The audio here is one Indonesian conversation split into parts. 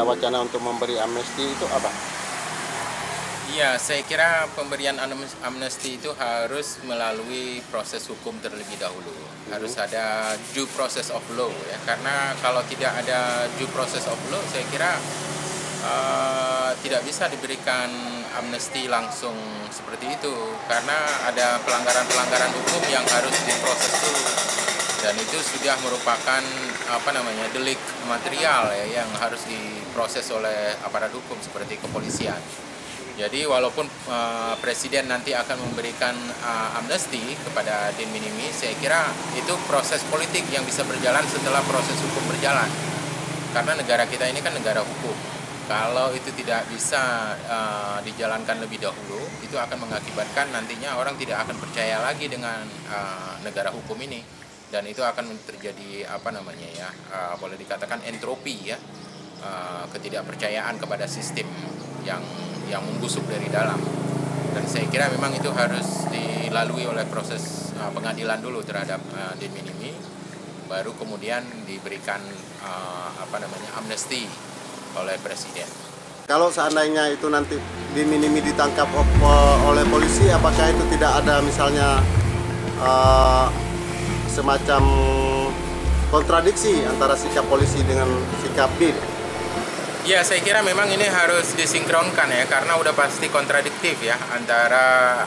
wacana untuk memberi amnesti itu apa? Iya, saya kira pemberian amnesti itu harus melalui proses hukum terlebih dahulu. Harus ada due process of law ya. Karena kalau tidak ada due process of law, saya kira tidak bisa diberikan amnesti langsung seperti itu. Karena ada pelanggaran-pelanggaran hukum yang harus diproses dulu. Dan itu sudah merupakan delik material ya, yang harus diproses oleh aparat hukum seperti kepolisian. Jadi walaupun Presiden nanti akan memberikan amnesti kepada Din Minimi, saya kira itu proses politik yang bisa berjalan setelah proses hukum berjalan. Karena negara kita ini kan negara hukum. Kalau itu tidak bisa dijalankan lebih dahulu, itu akan mengakibatkan nantinya orang tidak akan percaya lagi dengan negara hukum ini. Dan itu akan terjadi boleh dikatakan entropi ya, ketidakpercayaan kepada sistem yang membusuk dari dalam. Dan saya kira memang itu harus dilalui oleh proses pengadilan dulu terhadap Din Minimi, baru kemudian diberikan amnesti oleh Presiden. Kalau seandainya itu nanti Din Minimi ditangkap oleh polisi, apakah itu tidak ada misalnya semacam kontradiksi antara sikap polisi dengan sikap Din? Ya, saya kira memang ini harus disinkronkan ya, karena udah pasti kontradiktif ya antara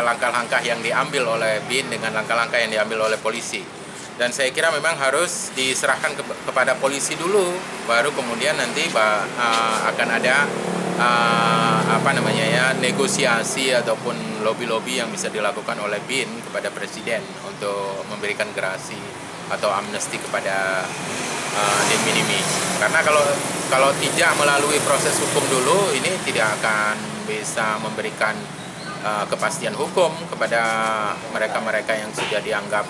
langkah-langkah yang diambil oleh BIN dengan langkah-langkah yang diambil oleh polisi. Dan saya kira memang harus diserahkan kepada polisi dulu, baru kemudian nanti akan ada negosiasi ataupun lobby-lobby yang bisa dilakukan oleh BIN kepada Presiden untuk memberikan gerasi atau amnesti kepada Din Minimi. Karena kalau tidak melalui proses hukum dulu, ini tidak akan bisa memberikan kepastian hukum kepada mereka-mereka yang sudah dianggap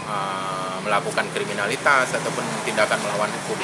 melakukan kriminalitas ataupun tindakan melawan hukum.